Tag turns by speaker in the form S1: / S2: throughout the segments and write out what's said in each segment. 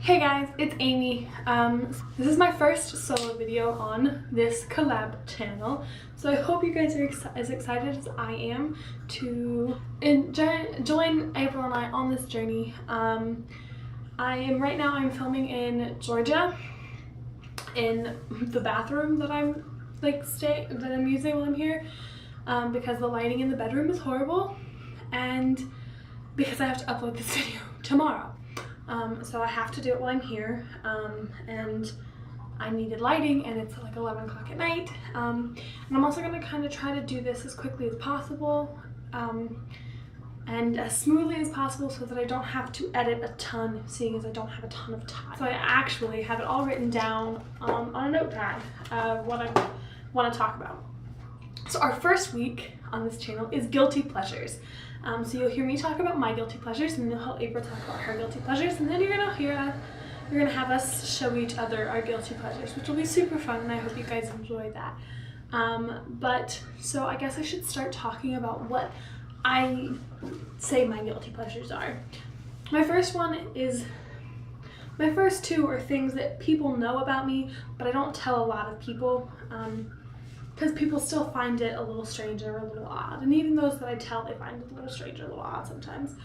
S1: Hey guys, it's Amy. This is my first solo video on this collab channel, so I hope you guys are as excited as I am to join April and I on this journey. I'm filming in Georgia, in the bathroom that I'm using while I'm here, because the lighting in the bedroom is horrible, and because I have to upload this video tomorrow. So I have to do it while I'm here, and I needed lighting, and it's like 11 o'clock at night, and I'm also going to kind of try to do this as quickly as possible, and as smoothly as possible so that I don't have to edit a ton, seeing as I don't have a ton of time. So I actually have it all written down on a notepad, what I want to talk about. So our first week on this channel is guilty pleasures. So you'll hear me talk about my guilty pleasures, and then you'll hear April talk about her guilty pleasures, and then you're gonna have us show each other our guilty pleasures, which will be super fun, and I hope you guys enjoy that. So I guess I should start talking about what I say my guilty pleasures are. My first two are things that people know about me, but I don't tell a lot of people, because people still find it a little strange or a little odd. And even those that I tell, they find it a little strange or a little odd sometimes.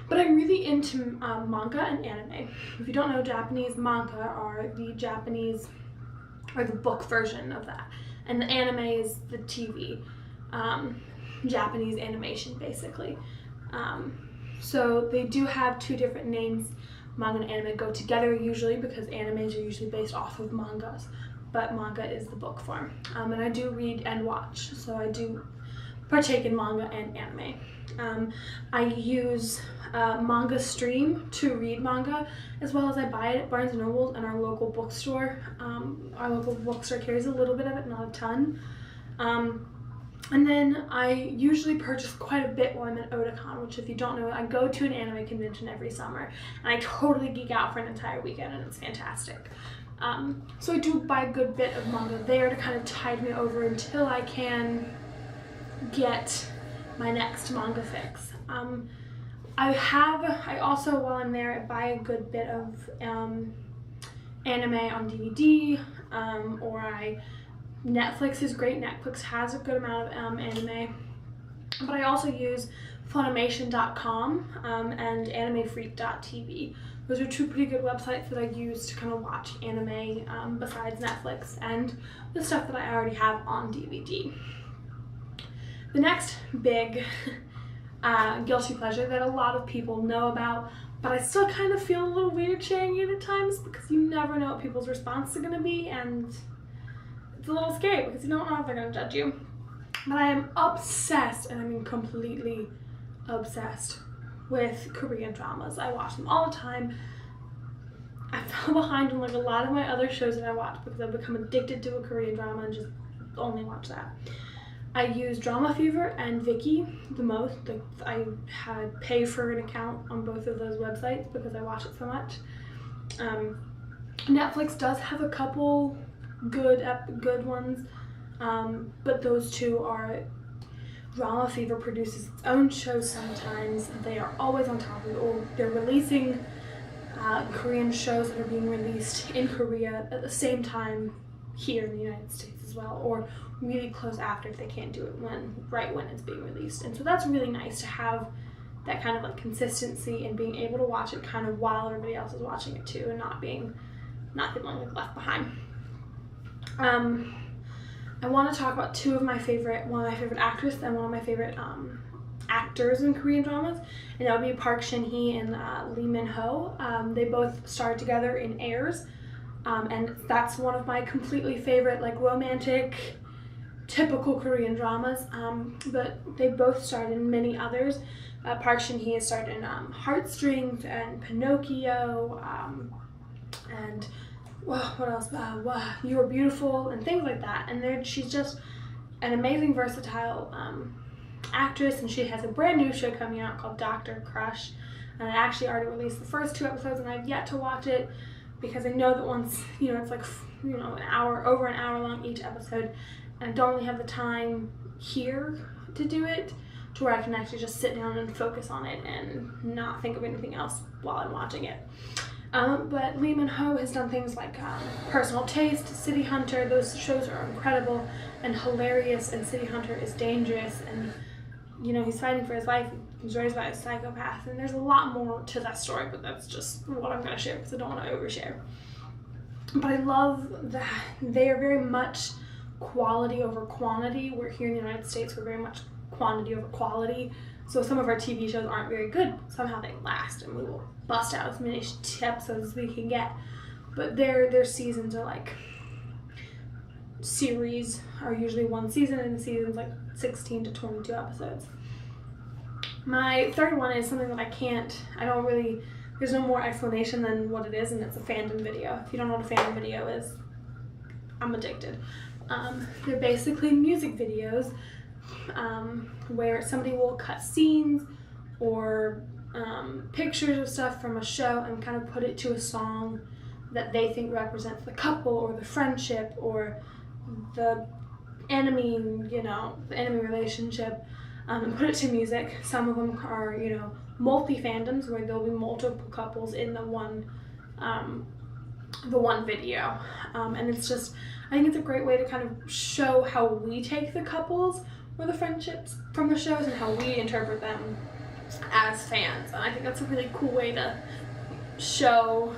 S1: But I'm really into manga and anime. If you don't know, Japanese manga are the book version of that. And the anime is the TV, Japanese animation, basically. So they do have two different names. Manga and anime go together usually because animes are usually based off of mangas, but manga is the book form. And I do read and watch, so I do partake in manga and anime. I use Manga Stream to read manga, as well as I buy it at Barnes & Noble and our local bookstore. Our local bookstore carries a little bit of it, not a ton. And then I usually purchase quite a bit while I'm at Otakon, which, if you don't know, I go to an anime convention every summer, and I totally geek out for an entire weekend, and it's fantastic. So I do buy a good bit of manga there to kind of tide me over until I can get my next manga fix. I also, while I'm there, I buy a good bit of anime on DVD, Netflix is great. Netflix has a good amount of anime, but I also use Funimation.com and AnimeFreak.tv. Those are two pretty good websites that I use to kind of watch anime, besides Netflix and the stuff that I already have on DVD. The next big guilty pleasure that a lot of people know about, but I still kind of feel a little weird sharing it at times, because you never know what people's response is going to be, and it's a little scary because you don't know if they're going to judge you. But I am obsessed, and I mean completely obsessed, with Korean dramas. I watch them all the time. I fell behind on like a lot of my other shows that I watch because I've become addicted to a Korean drama and just only watch that. I use Drama Fever and Viki the most. I pay for an account on both of those websites because I watch it so much. Netflix does have a couple good ones, but those two are. Drama Fever produces its own shows sometimes. They are always on top of it, or they're releasing Korean shows that are being released in Korea at the same time here in the United States as well, or really close after if they can't do it right when it's being released. And so that's really nice to have that kind of like consistency and being able to watch it kind of while everybody else is watching it too, and not feeling like left behind. I want to talk about one of my favorite actresses and one of my favorite actors in Korean dramas, and that would be Park Shin-hye and Lee Min-ho. They both starred together in Heirs, and that's one of my completely favorite, like, romantic, typical Korean dramas, but they both starred in many others. Park Shin-hye has starred in Heartstrings and Pinocchio, and what else? You Are Beautiful and things like that. And she's just an amazing, versatile actress, and she has a brand new show coming out called Dr. Crush. And I actually already released the first 2 episodes, and I've yet to watch it because I know that once, it's like, over an hour long each episode, and I don't really have the time here to do it to where I can actually just sit down and focus on it and not think of anything else while I'm watching it. But Lee Min-ho has done things like Personal Taste, City Hunter. Those shows are incredible and hilarious, and City Hunter is dangerous, and you know, he's fighting for his life. He's raised by a psychopath, and there's a lot more to that story, but that's just what I'm going to share because I don't want to overshare. But I love that they are very much quality over quantity. We're here in the United States, we're very much quantity over quality. So some of our TV shows aren't very good. Somehow they last, and we will bust out as many episodes as we can get. But their seasons are like, series are usually one season, and the season's like 16 to 22 episodes. My third one is something that there's no more explanation than what it is, and it's a fandom video. If you don't know what a fandom video is, I'm addicted. They're basically music videos where somebody will cut scenes or pictures of stuff from a show and kind of put it to a song that they think represents the couple or the friendship or the enemy, the enemy relationship, and put it to music. Some of them are, multi-fandoms where there'll be multiple couples in the one video. And it's just, I think it's a great way to kind of show how we take the couples or the friendships from the shows and how we interpret them as fans. And I think that's a really cool way to show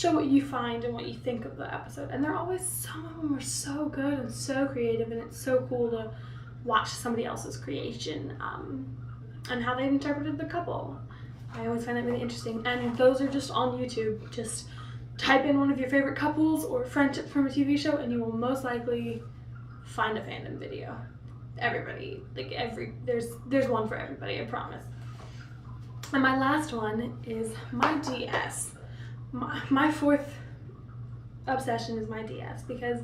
S1: what you find and what you think of the episode. And some of them are so good and so creative, and it's so cool to watch somebody else's creation and how they interpreted the couple. I always find that really interesting. And those are just on YouTube. Just type in one of your favorite couples or friendship from a TV show, and you will most likely find a fandom video. Everybody, there's one for everybody, I promise. And my last one is my DS. My fourth obsession is my DS, because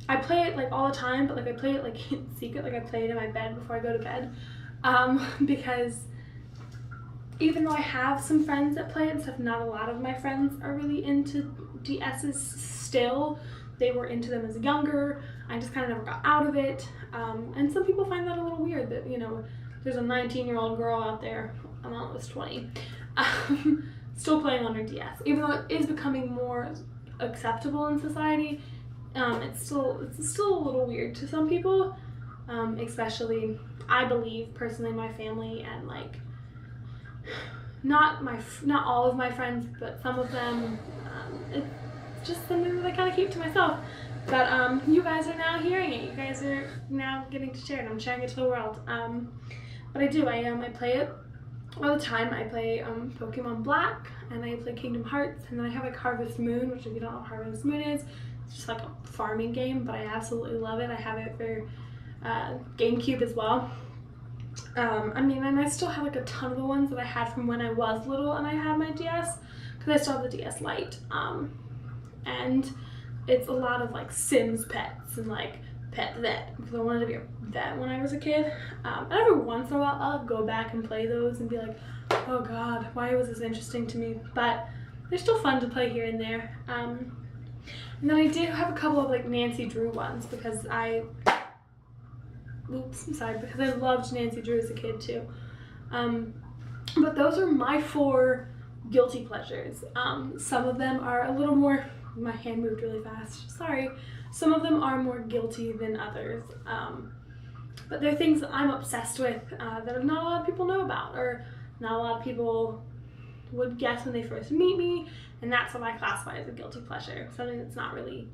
S1: I play it like all the time, but like I play it like in secret, like I play it in my bed before I go to bed, because even though I have some friends that play it and stuff, not a lot of my friends are really into DSs still. They were into them as younger. I just kind of never got out of it, and some people find that a little weird that, there's a 19-year-old girl out there, I'm almost 20, still playing on her DS. Even though it is becoming more acceptable in society, it's still a little weird to some people, especially, I believe, personally, my family, and like, not all of my friends, but some of them. It's just something that I kind of keep to myself. But you guys are now hearing it. You guys are now getting to share it. I'm sharing it to the world. But I do. I play it all the time. I play Pokemon Black, and I play Kingdom Hearts, and then I have like Harvest Moon, which, if you don't know what Harvest Moon is, it's just like a farming game, but I absolutely love it. I have it for GameCube as well. And I still have like a ton of the ones that I had from when I was little and I had my DS, because I still have the DS Lite. And it's a lot of like Sims pets and like Pet Vet, because I wanted to be a vet when I was a kid. And every once in a while I'll go back and play those and be like, oh god, why was this interesting to me? But they're still fun to play here and there. And then I did have a couple of like Nancy Drew ones, because I loved Nancy Drew as a kid too. But those are my 4 guilty pleasures. Some of them are a little more, my hand moved really fast, sorry. Some of them are more guilty than others. But they're things that I'm obsessed with that not a lot of people know about, or not a lot of people would guess when they first meet me, and that's what I classify as a guilty pleasure. Something that's not really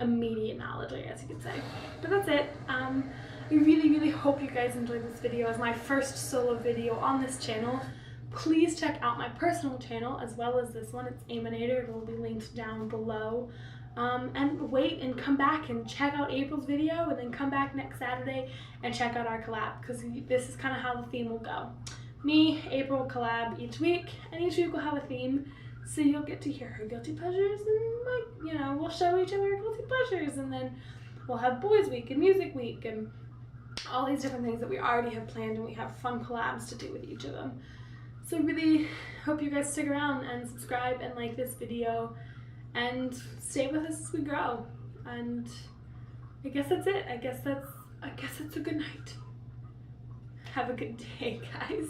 S1: immediate knowledge, I guess you could say. But that's it. I really, really hope you guys enjoyed this video as my first solo video on this channel. Please check out my personal channel as well as this one. It's Aminator. It will be linked down below. And wait and come back and check out April's video, and then come back next Saturday and check out our collab, because this is kind of how the theme will go. Me, April collab each week, and each week we'll have a theme, so you'll get to hear her guilty pleasures, and we'll show each other our guilty pleasures, and then we'll have Boys Week and Music Week and all these different things that we already have planned, and we have fun collabs to do with each of them. So I really hope you guys stick around and subscribe and like this video and stay with us as we grow. And I guess that's it. I guess it's a good night. Have a good day, guys.